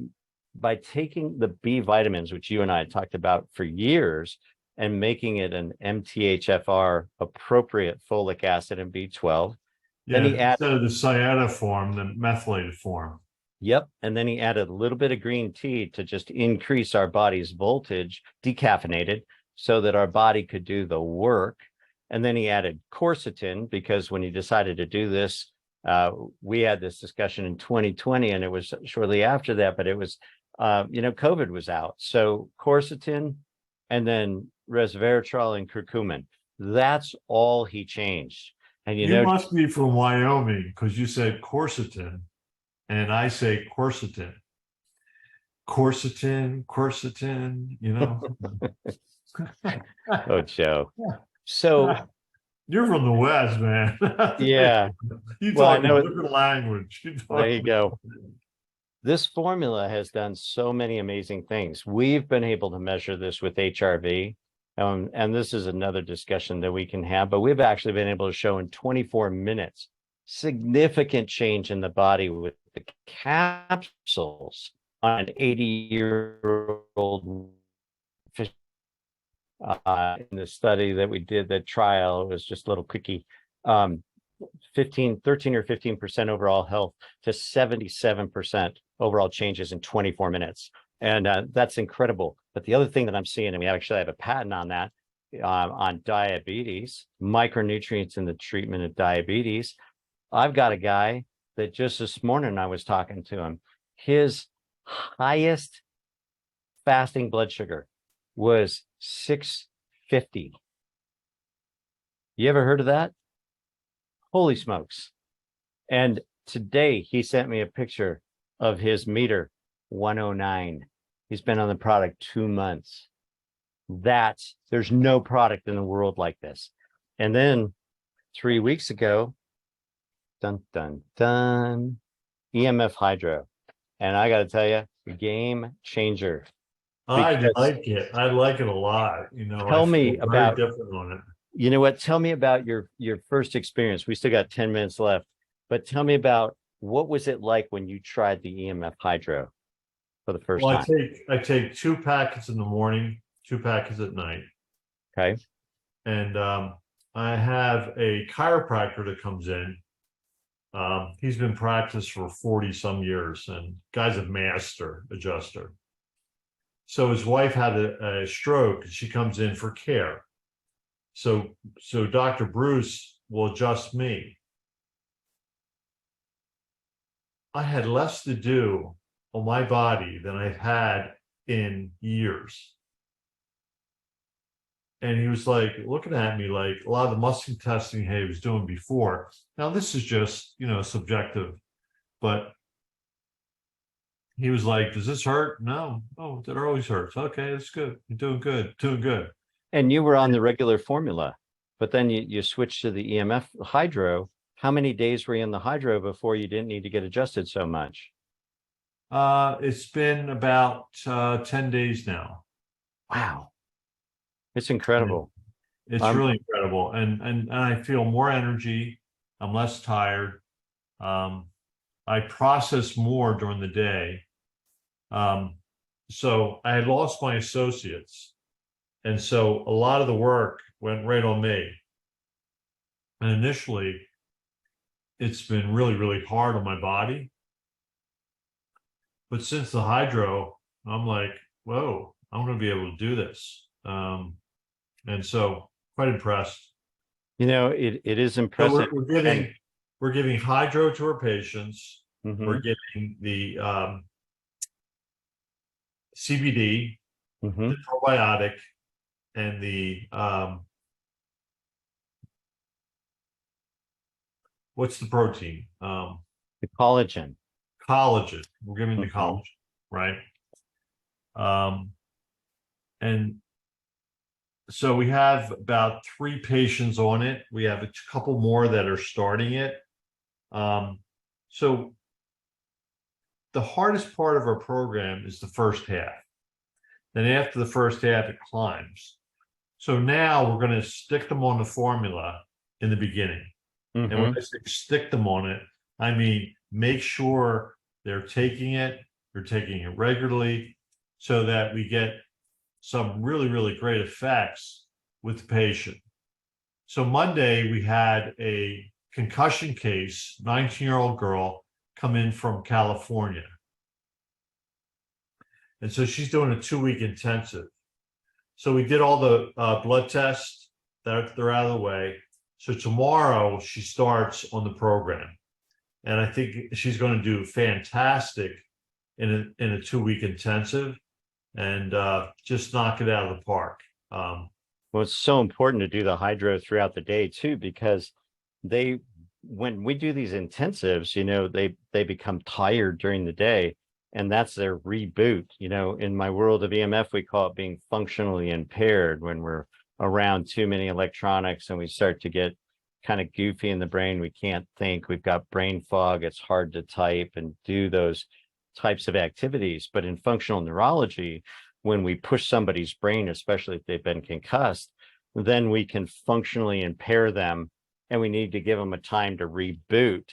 taking the B vitamins, which you and I had talked about for years, and making it an MTHFR appropriate folic acid and B12. Yeah, then he instead of the cyanoform, the methylated form. Yep. And then he added a little bit of green tea to just increase our body's voltage, decaffeinated, so that our body could do the work. And then he added quercetin, because when he decided to do this, we had this discussion in 2020, and it was shortly after that, but it was, COVID was out. So quercetin, and then resveratrol, and curcumin. That's all he changed. And You must be from Wyoming because you said quercetin, and I say quercetin. Quercetin, you know. Oh, Joe. So you're from the West, man. Yeah. You Well, I talk know a different language. There you go. This formula has done so many amazing things. We've been able to measure this with HRV. And this is another discussion that we can have, but we've actually been able to show in 24 minutes significant change in the body with the capsules on an 80-year-old fish. In the study that we did, the trial, it was just a little quickie, 13 or 15% overall health to 77% overall changes in 24 minutes. And that's incredible. But the other thing that I'm seeing, and we actually have a patent on that, on diabetes, micronutrients in the treatment of diabetes. I've got a guy that just this morning I was talking to him. His highest fasting blood sugar was 650. You ever heard of that? Holy smokes. And today he sent me a picture of his meter, 109. He's been on the product 2 months. There's no product in the world like this. And then 3 weeks ago, dun, dun, dun, EMF Hydro. And I got to tell you, game changer. I like it. I like it a lot. You know, tell me about different on it. You know what? Tell me about your first experience. We still got 10 minutes left, but tell me about what was it like when you tried the EMF Hydro for the first time? I take 2 packets in the morning, 2 packets at night. Okay. And I have a chiropractor that comes in. He's been practiced for 40 some years, and guy's a master adjuster. So his wife had a stroke, and she comes in for care. So Dr. Bruce will adjust me. I had less to do on my body than I've had in years. And he was like looking at me like a lot of the muscle testing he was doing before. Now, this is just, subjective, but he was like, does this hurt? No. Oh, it always hurts. Okay, that's good. You're doing good. Doing good. And you were on the regular formula, but then you switched to the EMF Hydro. How many days were you in the Hydro before you didn't need to get adjusted so much? It's been about 10 days now. Wow. It's incredible. It's really incredible. And I feel more energy. I'm less tired. I process more during the day. So I had lost my associates. And so a lot of the work went right on me. And initially, it's been really, really hard on my body. But since the Hydro, I'm like, whoa, I'm going to be able to do this. And so quite impressed. It is impressive. So we're giving Hydro to our patients. Mm-hmm. We're giving the CBD, mm-hmm. the probiotic, and the what's the protein? The collagen. Collagen. We're giving the mm-hmm. collagen, right? And so we have about 3 patients on it. We have a couple more that are starting it. So the hardest part of our program is the first half. Then after the first half, it climbs. So now we're going to stick them on the formula in the beginning. Mm-hmm. And when I say stick them on it, I mean make sure they're taking it regularly so that we get some really, really great effects with the patient. So Monday, we had a concussion case, 19-year-old girl, come in from California. And so she's doing a 2-week intensive. So we did all the blood tests that they're out of the way. So tomorrow she starts on the program. And I think she's going to do fantastic in a 2-week intensive and just knock it out of the park. Well, it's so important to do the hydro throughout the day too, because when we do these intensives, they become tired during the day, and that's their reboot. In my world of EMF, we call it being functionally impaired, when we're around too many electronics and we start to get kind of goofy in the brain. We can't think, we've got brain fog, it's hard to type and do those types of activities. But in functional neurology, when we push somebody's brain, especially if they've been concussed, then we can functionally impair them, and we need to give them a time to reboot.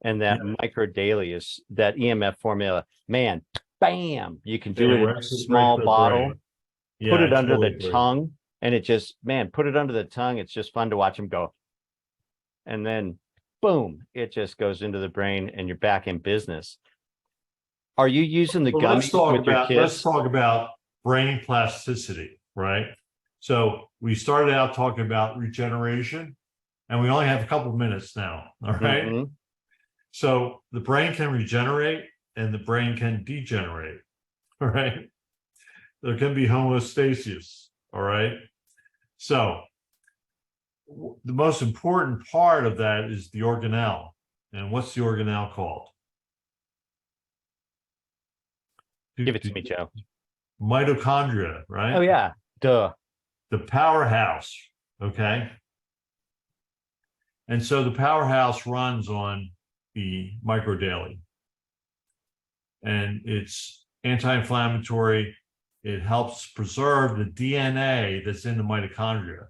And that micro daily is that EMF formula, man, bam, you can do it in a small bottle, put it under the tongue, and it just, put it under the tongue. It's just fun to watch them go. And then boom, it just goes into the brain and you're back in business. Are you using the gummies with your kids? Let's talk about brain plasticity, right? So we started out talking about regeneration, and we only have a couple of minutes now, all right? Mm-hmm. So the brain can regenerate and the brain can degenerate, all right? There can be homeostasis, all right? So the most important part of that is the organelle. And what's the organelle called? Give it to me, Joe. Mitochondria, right? Oh, yeah. Duh. The powerhouse, okay? And so the powerhouse runs on the microdaily. And it's anti-inflammatory. It helps preserve the DNA that's in the mitochondria.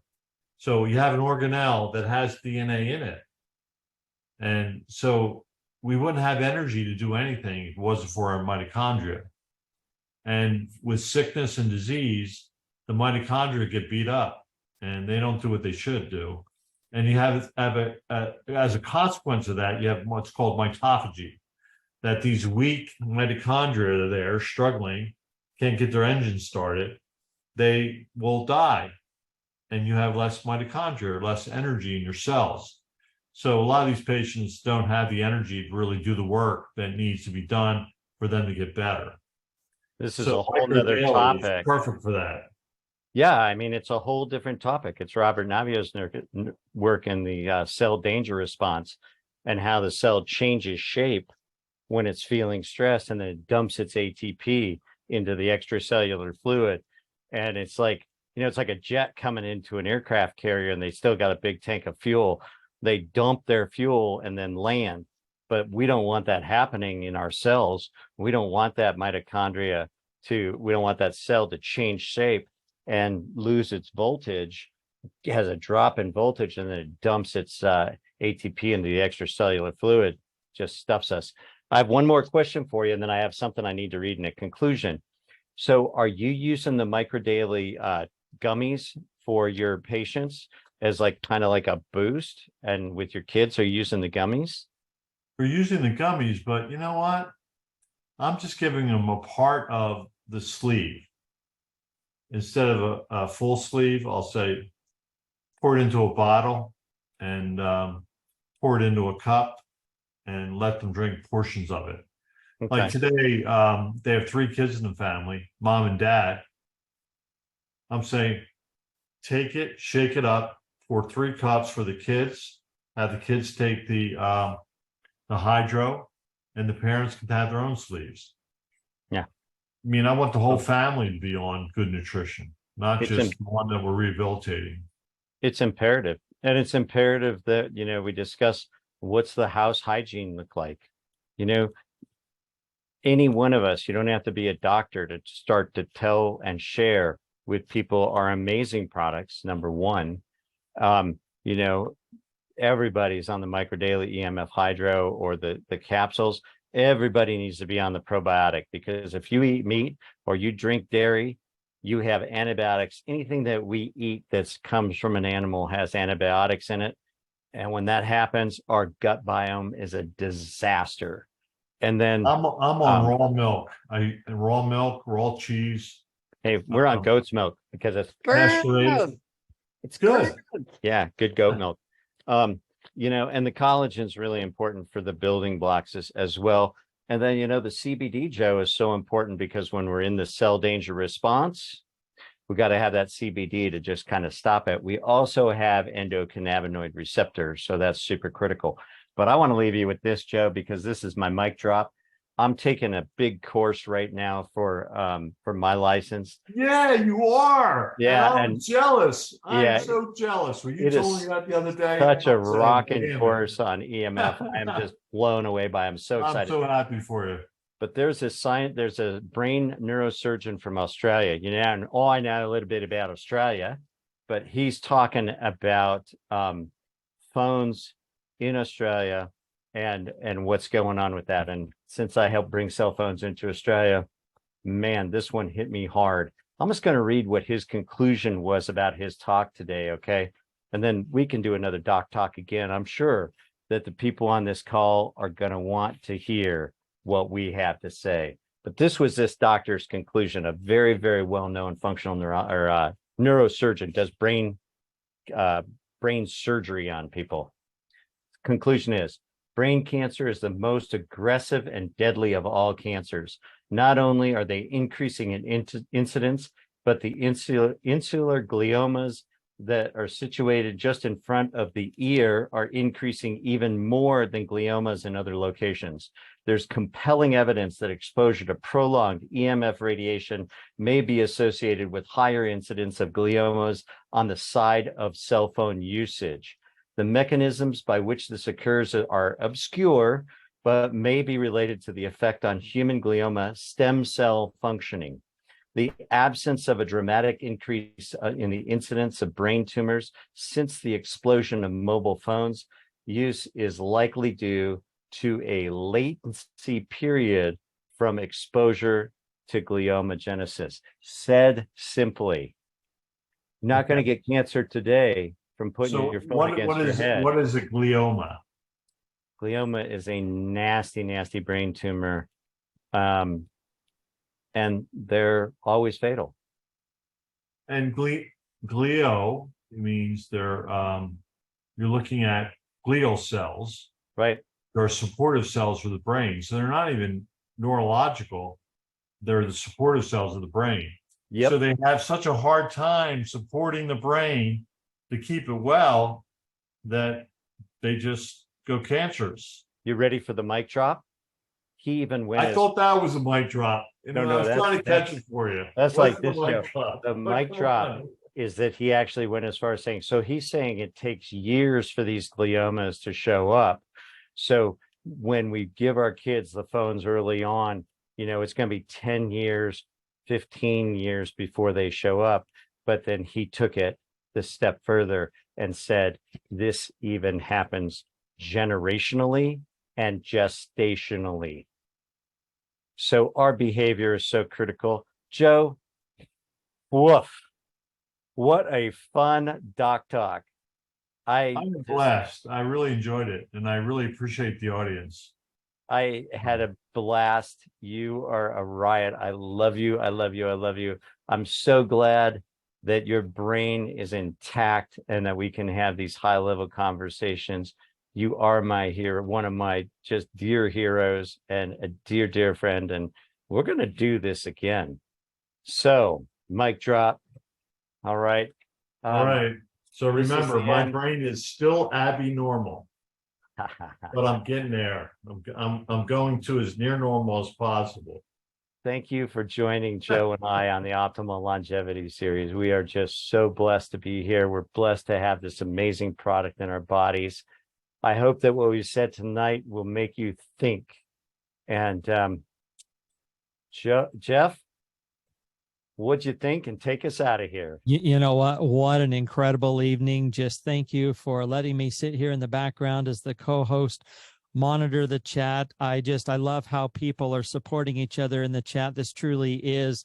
So you have an organelle that has DNA in it. And so we wouldn't have energy to do anything if it wasn't for our mitochondria. And with sickness and disease, the mitochondria get beat up and they don't do what they should do. And you have as a consequence of that, you have what's called mitophagy, that these weak mitochondria that are there struggling, can't get their engine started, they will die. And you have less mitochondria, less energy in your cells. So a lot of these patients don't have the energy to really do the work that needs to be done for them to get better. This is a whole other topic. Perfect for that. Yeah, I mean, it's a whole different topic. It's Robert Navio's work in the cell danger response, and how the cell changes shape when it's feeling stressed, and then it dumps its ATP into the extracellular fluid. And it's like, it's like a jet coming into an aircraft carrier and they still got a big tank of fuel. They dump their fuel and then land. But we don't want that happening in our cells. We don't want that mitochondria we don't want that cell to change shape and lose its voltage. It has a drop in voltage and then it dumps its ATP into the extracellular fluid, just stuffs us. I have one more question for you, and then I have something I need to read in a conclusion. So are you using the microdaily gummies for your patients as kind of like a boost? And with your kids, are you using the gummies? We're using the gummies, but you know what? I'm just giving them a part of the sleeve. Instead of a full sleeve, I'll say, pour it into a bottle and pour it into a cup and let them drink portions of it. Okay. Like today, they have 3 kids in the family, mom and dad. I'm saying, take it, shake it up, pour 3 cups for the kids, have the kids take the hydro, and the parents can have their own sleeves. Yeah. I mean, I want the whole family to be on good nutrition, not just one that we're rehabilitating. It's imperative. And it's imperative that, we discuss what's the house hygiene look like. Any one of us, you don't have to be a doctor to start to tell and share with people our amazing products. Number one, everybody's on the microdaily EMF hydro or the capsules. Everybody needs to be on the probiotic, because if you eat meat or you drink dairy, you have antibiotics. Anything that we eat that comes from an animal has antibiotics in it. And when that happens, our gut biome is a disaster. And then I'm on raw milk. I eat raw milk, raw cheese. Hey, we're on goat's milk because it's good. It's good. Yeah, good goat milk. And the collagen is really important for the building blocks as well. And then, the CBD, Joe, is so important because when we're in the cell danger response, we got to have that CBD to just kind of stop it. We also have endocannabinoid receptors, so that's super critical. But I want to leave you with this, Joe, because this is my mic drop. I'm taking a big course right now for my license. Yeah, you are. Yeah, and I'm jealous. yeah, I'm so jealous. When you it told is me that the other day, such a I'm saying, rocking "Damn it." course on EMF. I am just blown away by it. I'm so I'm excited. so happy for you. But there's a brain neurosurgeon from Australia. You know, and I know a little bit about Australia, but he's talking about phones in Australia and what's going on with that. And since I helped bring cell phones into Australia, man, this one hit me hard. I'm just going to read what his conclusion was about his talk today, okay? And then we can do another doc talk again. I'm sure that the people on this call are going to want to hear what we have to say. But this was this doctor's conclusion, a very, very well-known functional neurosurgeon, does brain surgery on people. Conclusion is, brain cancer is the most aggressive and deadly of all cancers. Not only are they increasing in incidence, but the insular gliomas that are situated just in front of the ear are increasing even more than gliomas in other locations. There's compelling evidence that exposure to prolonged EMF radiation may be associated with higher incidence of gliomas on the side of cell phone usage. The mechanisms by which this occurs are obscure, but may be related to the effect on human glioma stem cell functioning. The absence of a dramatic increase in the incidence of brain tumors since the explosion of mobile phones use is likely due to a latency period from exposure to gliomagenesis. Said simply, not going to get cancer today from putting your phone against your head. What is a glioma? Glioma is a nasty, nasty brain tumor. And they're always fatal. And glio means they're you're looking at glial cells. Right. They're supportive cells for the brain. So they're not even neurological. They're the supportive cells of the brain. Yep. So they have such a hard time supporting the brain to keep it well that they just go cancerous. You ready for the mic drop? He even went. I thought that was a mic drop. No, I was trying to catch it for you. That's like this show. Drop? The mic drop is that he actually went as far as saying, so he's saying it takes years for these gliomas to show up. So when we give our kids the phones early on, you know, it's going to be 10 years, 15 years before they show up. But then he took it the step further and said, this even happens generationally and gestationally. So our behavior is so critical. Joe, woof, what a fun doc talk. I'm blessed. I really enjoyed it, and I really appreciate the audience. I had a blast. You are a riot. I love you. I love you. I love you. I'm so glad that your brain is intact and that we can have these high-level conversations. You are my hero, one of my just dear heroes and a dear, dear friend. And we're going to do this again. So, mic drop. All right. All right. So remember, my brain is still abnormal, but I'm getting there. I'm going to as near normal as possible. Thank you for joining Joe and I on the Optimal Longevity series. We are just so blessed to be here. We're blessed to have this amazing product in our bodies. I hope that what we said tonight will make you think. And Jeff, what'd you think? And take us out of here. You know what? What an incredible evening. Just thank you for letting me sit here in the background as the co-host, monitor the chat. I love how people are supporting each other in the chat. This truly is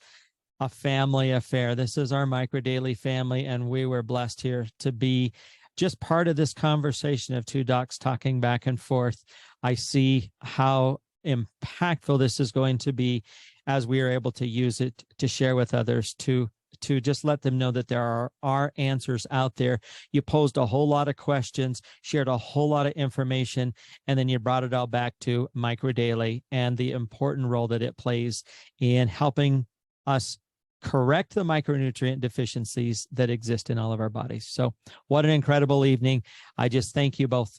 a family affair. This is our Micro Daily family, and we were blessed here to be just part of this conversation of two docs talking back and forth. I see how impactful this is going to be as we are able to use it to share with others, to just let them know that there are answers out there. You posed a whole lot of questions, shared a whole lot of information, and then you brought it all back to Micro Daily and the important role that it plays in helping us correct the micronutrient deficiencies that exist in all of our bodies. So what an incredible evening. I just thank you both.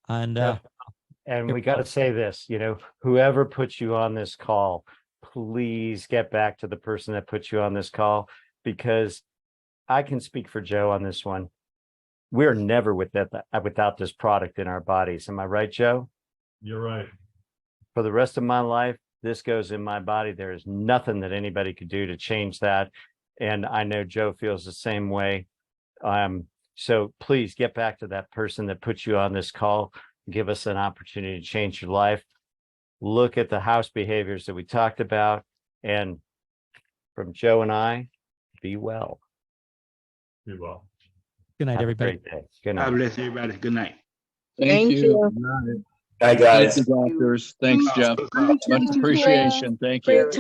And and we got to say this, whoever puts you on this call, please get back to the person that put you on this call, because I can speak for Joe on this one. We're never without this product in our bodies. Am I right, Joe? You're right. For the rest of my life, this goes in my body. There is nothing that anybody could do to change that. And I know Joe feels the same way. So please get back to that person that put you on this call. Give us an opportunity to change your life. Look at the house behaviors that we talked about. And from Joe and I, be well. Be well. good night, Have a everybody. great day. Good night. God bless everybody. Good night. Thank you. Hi, guys. Thank you, doctors. Thanks, Jeff. Much appreciation. Thank you.